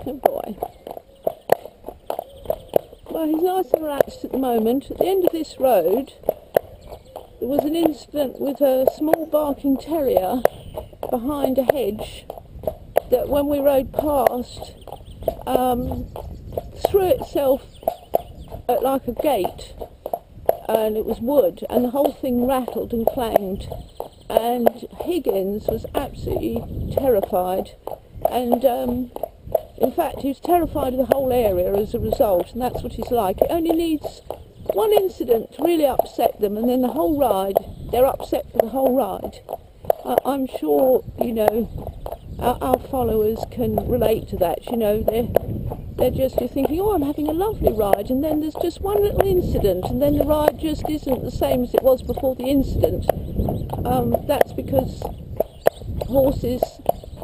Good boy. Well, he's nice and relaxed at the moment. At the end of this road, there was an incident with a small barking terrier behind a hedge that when we rode past threw itself at like a gate, and it was wood, and the whole thing rattled and clanged, and Higgins was absolutely terrified, and in fact he was terrified of the whole area as a result, and that's what he's like. It only needs one incident to really upset them, and then the whole ride, they're upset for the whole ride. I'm sure, you know, our followers can relate to that. You know, you're thinking, oh, I'm having a lovely ride, and then there's just one little incident, and then the ride just isn't the same as it was before the incident. That's because horses,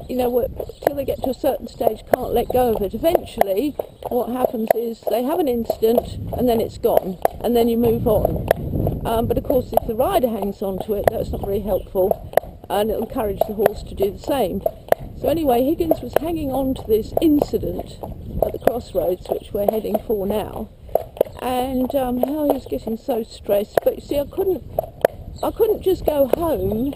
you know, till they get to a certain stage, can't let go of it. Eventually, what happens is they have an incident, and then it's gone, and then you move on. But of course, if the rider hangs on to it, that's not very helpful, and it'll encourage the horse to do the same. So anyway, Higgins was hanging on to this incident at the crossroads, which we're heading for now, and how he was getting so stressed. But you see, I couldn't just go home,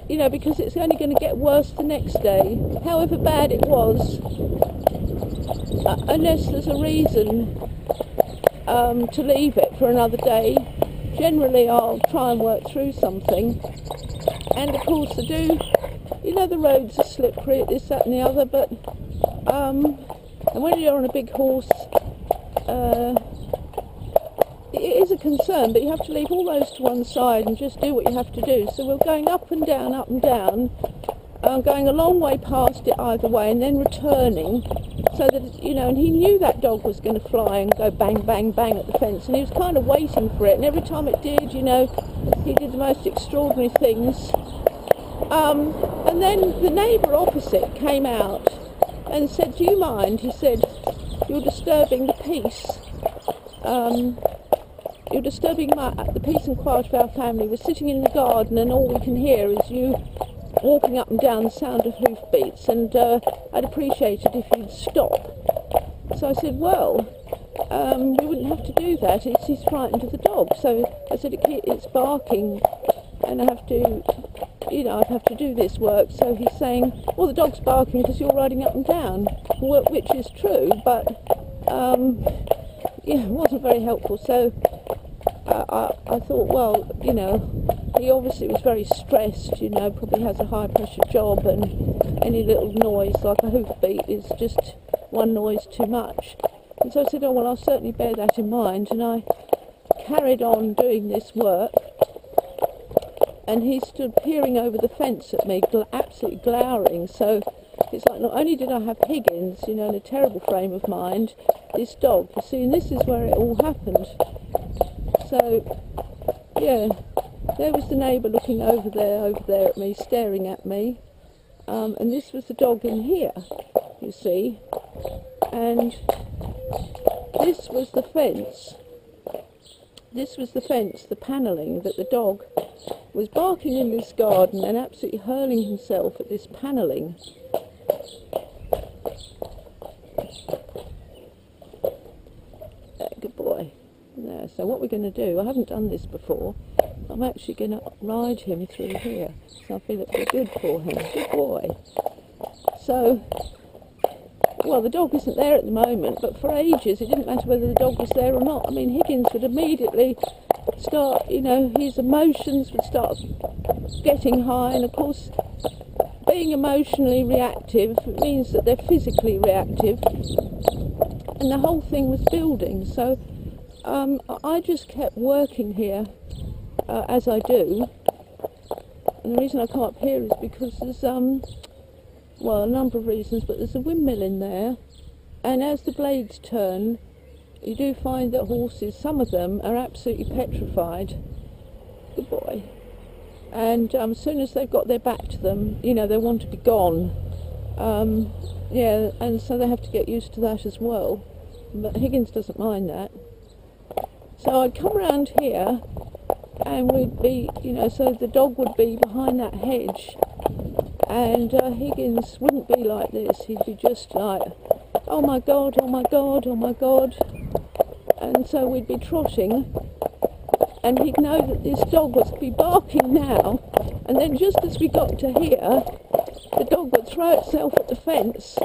you know, because it's only going to get worse the next day, however bad it was, unless there's a reason to leave it for another day. Generally, I'll try and work through something, and of course I do. You know, the roads are slippery, this, that and the other, but and when you're on a big horse, it is a concern, but you have to leave all those to one side and just do what you have to do. So we're going up and down, going a long way past it either way, and then returning, so that, you know, and he knew that dog was going to fly and go bang, bang, bang at the fence, and he was kind of waiting for it, and every time it did, you know, he did the most extraordinary things. And then the neighbour opposite came out and said, do you mind? He said, you're disturbing the peace. You're disturbing the peace and quiet of our family. We're sitting in the garden and all we can hear is you walking up and down, the sound of hoofbeats, and I'd appreciate it if you'd stop. So I said, well, we wouldn't have to do that. He's frightened of the dog. So I said, it's barking and I have to, you know, I'd have to do this work. So he's saying, well, the dog's barking because you're riding up and down, which is true, but yeah, it wasn't very helpful. So I thought, well, you know, he obviously was very stressed, you know, probably has a high pressure job, and any little noise like a hoofbeat is just one noise too much. And so I said, oh, well, I'll certainly bear that in mind, and I carried on doing this work. And he stood peering over the fence at me, absolutely glowering. So it's like, not only did I have Higgins, you know, in a terrible frame of mind, this dog, you see, and this is where it all happened. So, yeah, there was the neighbour looking over there at me, staring at me. And this was the dog in here, you see. And this was the fence. This was the fence, the panelling, that the dog was barking in this garden and absolutely hurling himself at this panelling. Good boy. There, so what we're going to do, I haven't done this before, I'm actually going to ride him through here, so I feel it'll be good for him. Good boy. So, well, the dog isn't there at the moment, but for ages it didn't matter whether the dog was there or not. I mean, Higgins would immediately start, you know, his emotions would start getting high, and of course being emotionally reactive means that they're physically reactive, and the whole thing was building. So I just kept working here as I do, and the reason I come up here is because there's well, a number of reasons, but there's a windmill in there, and as the blades turn, you do find that horses, some of them, are absolutely petrified. Good boy. And as soon as they've got their back to them, you know, they want to be gone. Yeah, and so they have to get used to that as well. But Higgins doesn't mind that. So I'd come around here, and we'd be, you know, so the dog would be behind that hedge, And Higgins wouldn't be like this. He'd be just like, oh my God, oh my God, oh my God. And so we'd be trotting, and he'd know that this dog was to be barking now, and then just as we got to here, the dog would throw itself at the fence,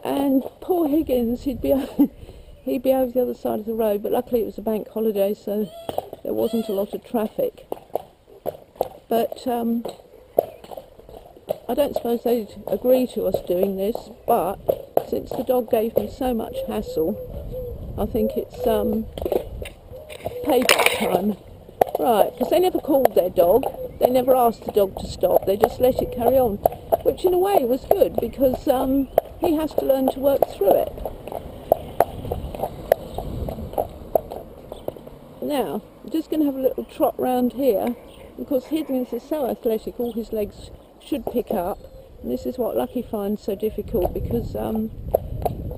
and poor Higgins, he'd be over the other side of the road, but luckily it was a bank holiday, so there wasn't a lot of traffic. But I don't suppose they'd agree to us doing this, but since the dog gave me so much hassle, I think it's payback time. Right, because they never called their dog, they never asked the dog to stop, they just let it carry on, which in a way was good, because he has to learn to work through it. Now, I'm just going to have a little trot round here, because Higgins is so athletic, all his legs should pick up, and this is what Lucky finds so difficult, because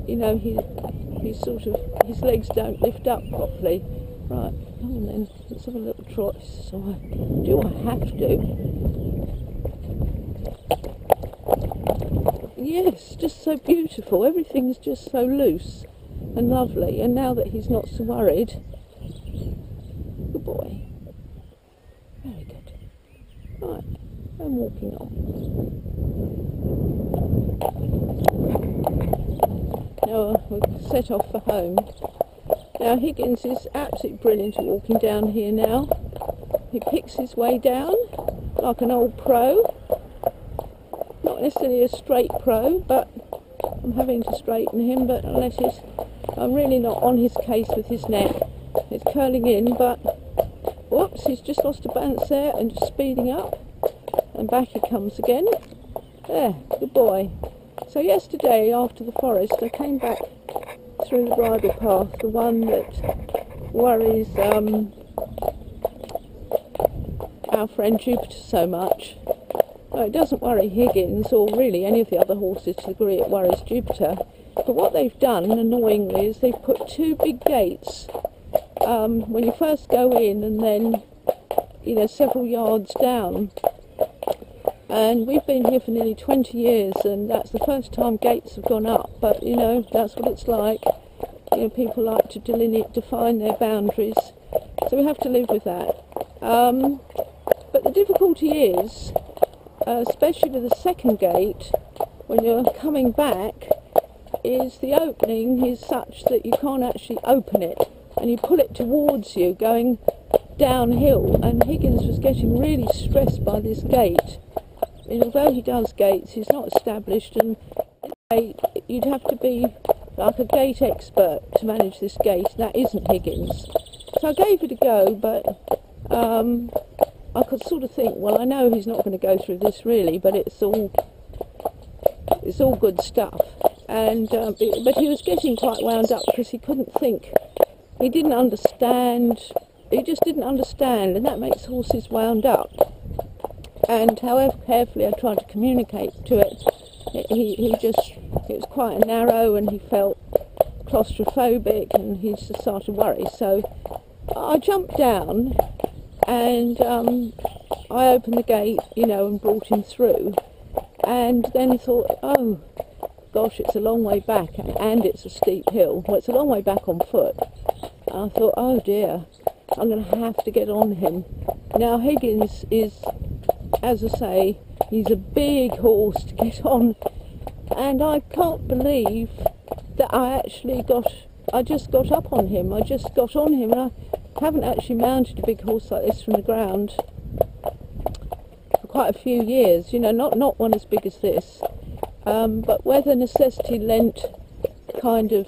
you know, he's sort of, his legs don't lift up properly. Right, come on then, let's have a little trot. So do I have to? Yes, just so beautiful. Everything's just so loose and lovely. And now that he's not so worried, good boy. Very good. Right, I'm walking on. Now we'll set off for home. Now Higgins is absolutely brilliant at walking down here now. He picks his way down like an old pro. Not necessarily a straight pro, but I'm having to straighten him, but unless I'm really not on his case with his neck. It's curling in, but whoops, he's just lost a balance there and just speeding up. And back he comes again. There, good boy. So yesterday, after the forest, I came back through the bridle path, the one that worries our friend Jupiter so much. No, it doesn't worry Higgins, or really any of the other horses to the degree it worries Jupiter. But what they've done, annoyingly, is they've put two big gates when you first go in, and then, you know, several yards down. And we've been here for nearly 20 years, and that's the first time gates have gone up, but you know, that's what it's like. You know, people like to define their boundaries, so we have to live with that. But the difficulty is, especially with the second gate, when you're coming back, is the opening is such that you can't actually open it, and you pull it towards you going downhill, and Higgins was getting really stressed by this gate. And although he does gates, he's not established, and you'd have to be like a gate expert to manage this gate. That isn't Higgins. So I gave it a go, but I could sort of think, well, I know he's not going to go through this really, but it's all good stuff. And but he was getting quite wound up because he couldn't think. He didn't understand. He just didn't understand, and that makes horses wound up. And however carefully I tried to communicate to it, it was quite narrow, and he felt claustrophobic, and he just started to worry. So I jumped down, and I opened the gate, you know, and brought him through, and then thought, oh gosh, it's a long way back, and it's a steep hill. Well, it's a long way back on foot. I thought, oh dear, I'm going to have to get on him. Now Higgins is, as I say, he's a big horse to get on, and I can't believe that I just got up on him. I just got on him, and I haven't actually mounted a big horse like this from the ground for quite a few years, you know, not one as big as this, but whether necessity lent kind of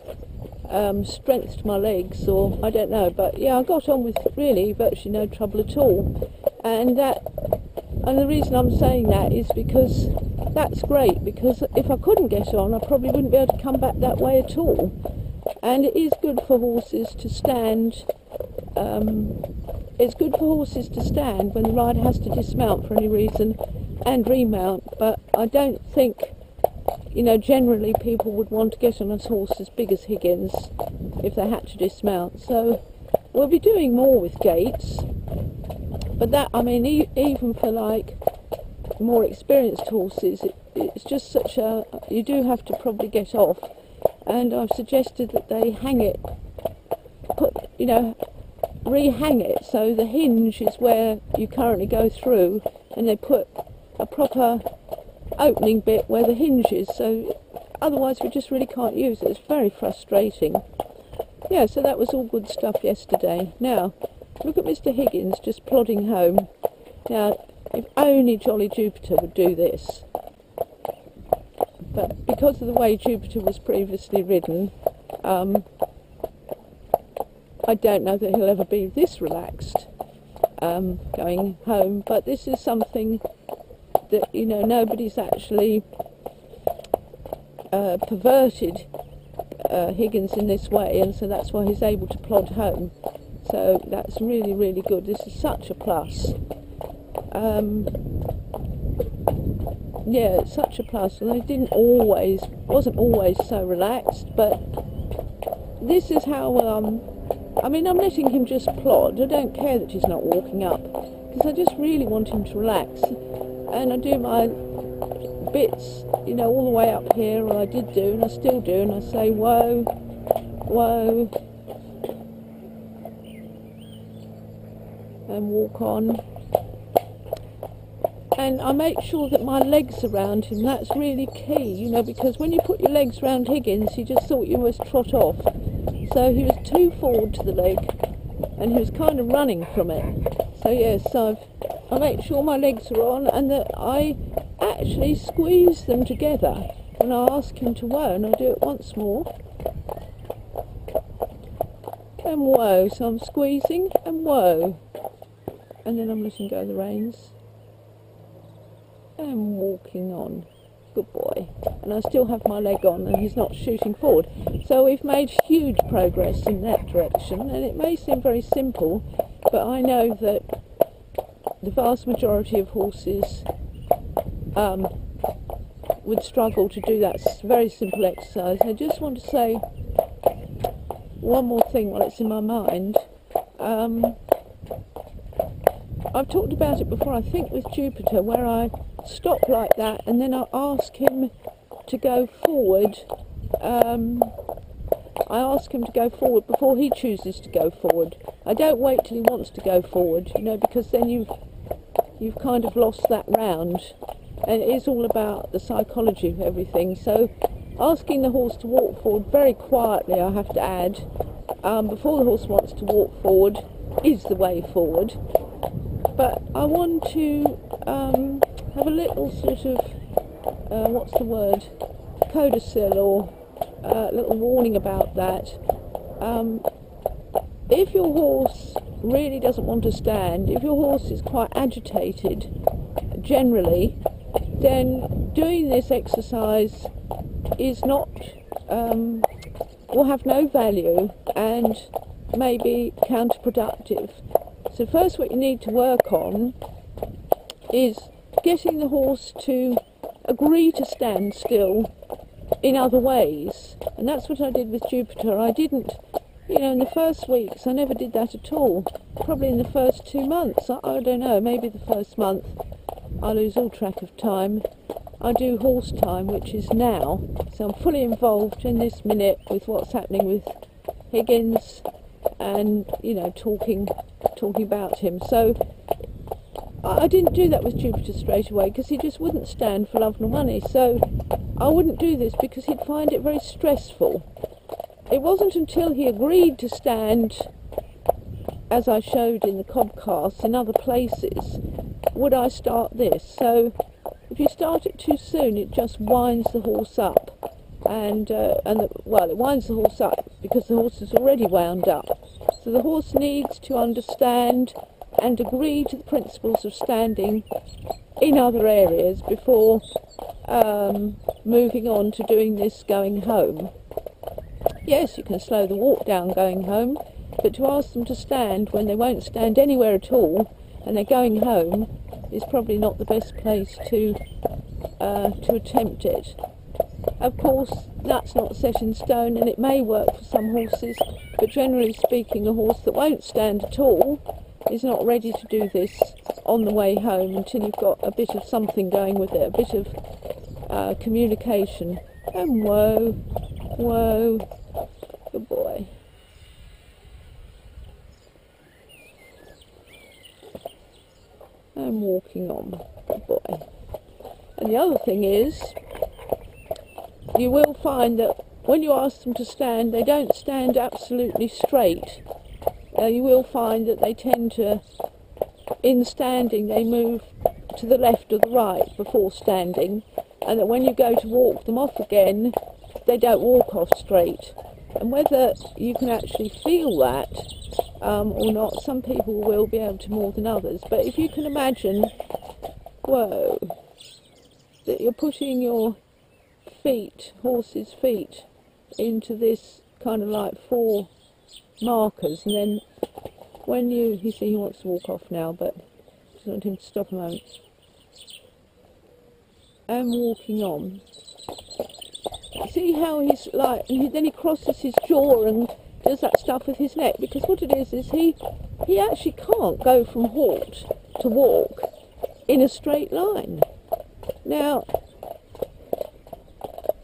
strength to my legs, or I don't know, but yeah, I got on with really virtually no trouble at all. And the reason I'm saying that is because that's great, because if I couldn't get on, I probably wouldn't be able to come back that way at all. And it is good for horses to stand. It's good for horses to stand when the rider has to dismount for any reason and remount, but I don't think, you know, generally people would want to get on a horse as big as Higgins if they had to dismount. So we'll be doing more with gates, but that, I mean, even for like more experienced horses, it's just such a, you do have to probably get off, and I've suggested that they hang it, rehang it, so the hinge is where you currently go through, and they put a proper opening bit where the hinge is, so otherwise we just really can't use it. It's very frustrating. Yeah, so that was all good stuff yesterday. Now, look at Mr. Higgins just plodding home. Now, if only Jolly Jupiter would do this. But because of the way Jupiter was previously ridden, I don't know that he'll ever be this relaxed going home. But this is something that, nobody's actually perverted Higgins in this way, and so that's why he's able to plod home. So that's really, really good. This is such a plus. Yeah, it's such a plus. And I wasn't always so relaxed, but this is how, I'm letting him just plod. I don't care that he's not walking up, because I just really want him to relax. And I do my bits, all the way up here, or I did do, and I still do, and I say, whoa, whoa, and walk on. And I make sure that my legs around him, that's really key, because when you put your legs around Higgins, he just thought you must trot off. So he was too forward to the leg, and he was kind of running from it. So yes, I make sure my legs are on, and that I actually squeeze them together when I ask him to whoa, and I'll do it once more. And whoa, so I'm squeezing and whoa. And then I'm letting go of the reins. And walking on. Good boy. And I still have my leg on, and he's not shooting forward. So we've made huge progress in that direction, and it may seem very simple, but I know that the vast majority of horses would struggle to do that very simple exercise. I just want to say one more thing while it's in my mind. I've talked about it before, I think with Jupiter, where I stop like that and then I ask him to go forward. I ask him to go forward before he chooses to go forward. I don't wait till he wants to go forward, because then you've kind of lost that round. And it is all about the psychology of everything. So asking the horse to walk forward very quietly, I have to add, before the horse wants to walk forward, is the way forward. But I want to have a little sort of, codicil, or a little warning about that. If your horse really doesn't want to stand, if your horse is quite agitated generally, then doing this exercise is not, will have no value and may be counterproductive. So first what you need to work on is getting the horse to agree to stand still in other ways. And that's what I did with Jupiter. I didn't, in the first weeks, I never did that at all. Probably in the first 2 months, I don't know, maybe the first month, I lose all track of time. I do horse time, which is now. So I'm fully involved in this minute with what's happening with Higgins and, talking about him. So I didn't do that with Jupiter straight away, because he just wouldn't stand for love nor money. So I wouldn't do this because he'd find it very stressful. It wasn't until he agreed to stand, as I showed in the CobCast in other places, would I start this. So if you start it too soon, it just winds the horse up. It winds the horse up because the horse is already wound up. So the horse needs to understand and agree to the principles of standing in other areas before moving on to doing this going home. Yes, you can slow the walk down going home, but to ask them to stand when they won't stand anywhere at all and they're going home is probably not the best place to attempt it. Of course, that's not set in stone, and it may work for some horses, but generally speaking, a horse that won't stand at all is not ready to do this on the way home until you've got a bit of something going with it, a bit of communication. And whoa, whoa, good boy. And walking on, good boy. And the other thing is, you will find that when you ask them to stand, they don't stand absolutely straight. You will find that they tend to, in standing, they move to the left or the right before standing, and that when you go to walk them off again, they don't walk off straight. And whether you can actually feel that or not, some people will be able to more than others. But if you can imagine, whoa, that you're putting your feet, horse's feet, into this kind of like 4 markers, and then when you see he wants to walk off now, but I just want him to stop a moment. And walking on. See how he's like, and then he crosses his jaw and does that stuff with his neck, because what it is he actually can't go from halt to walk in a straight line. Now,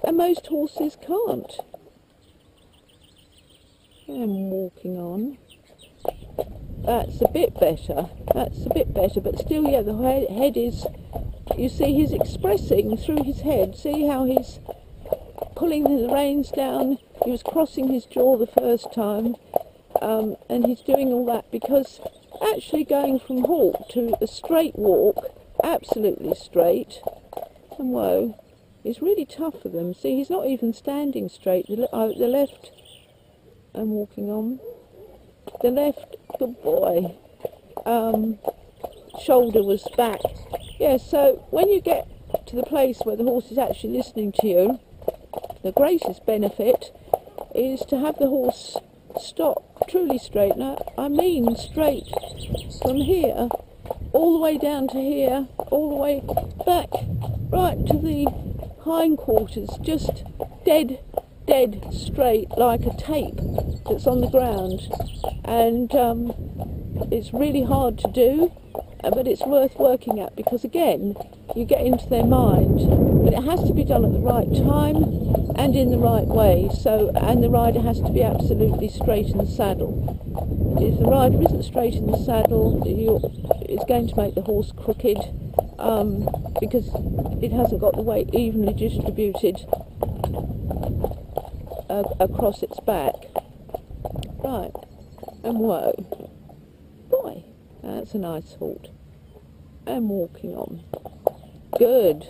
and most horses can't. And walking on. That's a bit better. That's a bit better, but still, yeah, the head is, you see, he's expressing through his head. See how he's pulling the reins down. He was crossing his jaw the first time, and he's doing all that because actually going from halt to a straight walk, absolutely straight, and whoa, is really tough for them. See, he's not even standing straight. The left, and walking on. The left, good boy, shoulder was back. Yeah, so when you get to the place where the horse is actually listening to you, the greatest benefit is to have the horse stop truly straight. Now, I mean straight from here, all the way down to here, all the way back, right to the hindquarters, just dead straight, like a tape that's on the ground. And it's really hard to do, but it's worth working at, because again, you get into their mind, but it has to be done at the right time and in the right way. So, and the rider has to be absolutely straight in the saddle. If the rider isn't straight in the saddle, it's going to make the horse crooked, because it hasn't got the weight evenly distributed across its back. Right, and whoa, boy, that's a nice halt. And walking on. Good,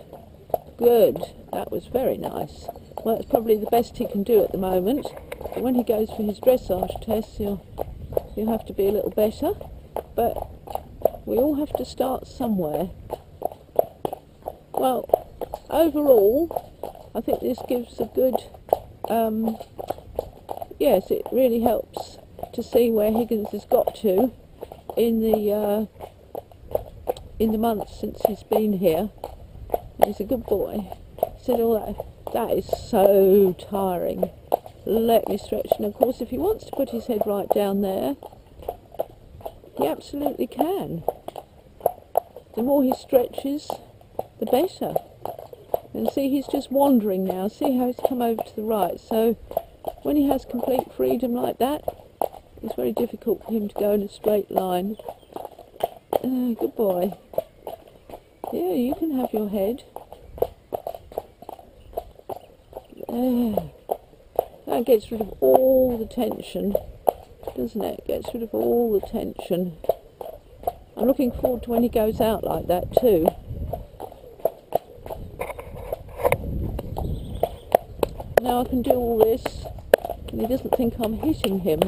that was very nice. Well, it's probably the best he can do at the moment, but when he goes for his dressage tests, he'll have to be a little better, but we all have to start somewhere. Well, overall, I think this gives a good, yes, it really helps to see where Higgins has got to in the months since he's been here. He's a good boy. He said all that is so tiring. Let me stretch. And of course, if he wants to put his head right down there, he absolutely can. The more he stretches, the better. And see, he's just wandering now. See how he's come over to the right. So when he has complete freedom like that, it's very difficult for him to go in a straight line. Good boy. Yeah, you can have your head. That gets rid of all the tension, doesn't it? Gets rid of all the tension. I'm looking forward to when he goes out like that too. Now I can do all this and he doesn't think I'm hitting him.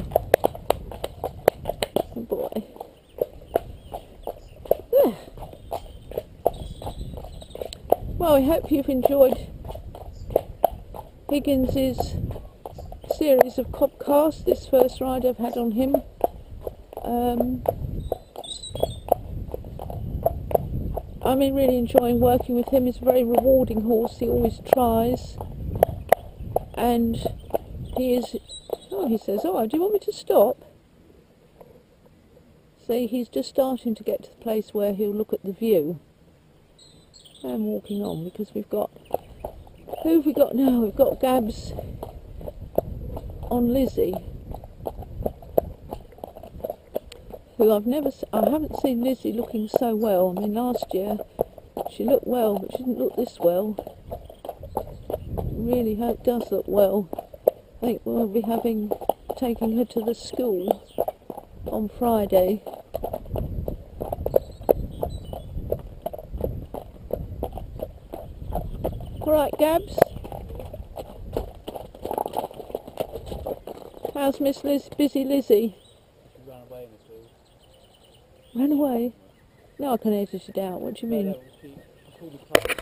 Good boy. There. Well, I hope you've enjoyed Higgins's series of CobCast, this first ride I've had on him. I'm really enjoying working with him. He's a very rewarding horse. He always tries, and he is. Oh, he says, "Oh, do you want me to stop?" See, he's just starting to get to the place where he'll look at the view. I'm walking on because we've got... Who have we got now? We've got Gabs on Lizzie, who I haven't seen Lizzie looking so well. I mean, last year she looked well, but she didn't look this well. Really does look well. I think we'll be taking her to the school on Friday. All right, Gabs. How's Miss Busy Lizzie? She ran away in this week. Ran away? No, I can edit it out. What do you mean? No, she called the car.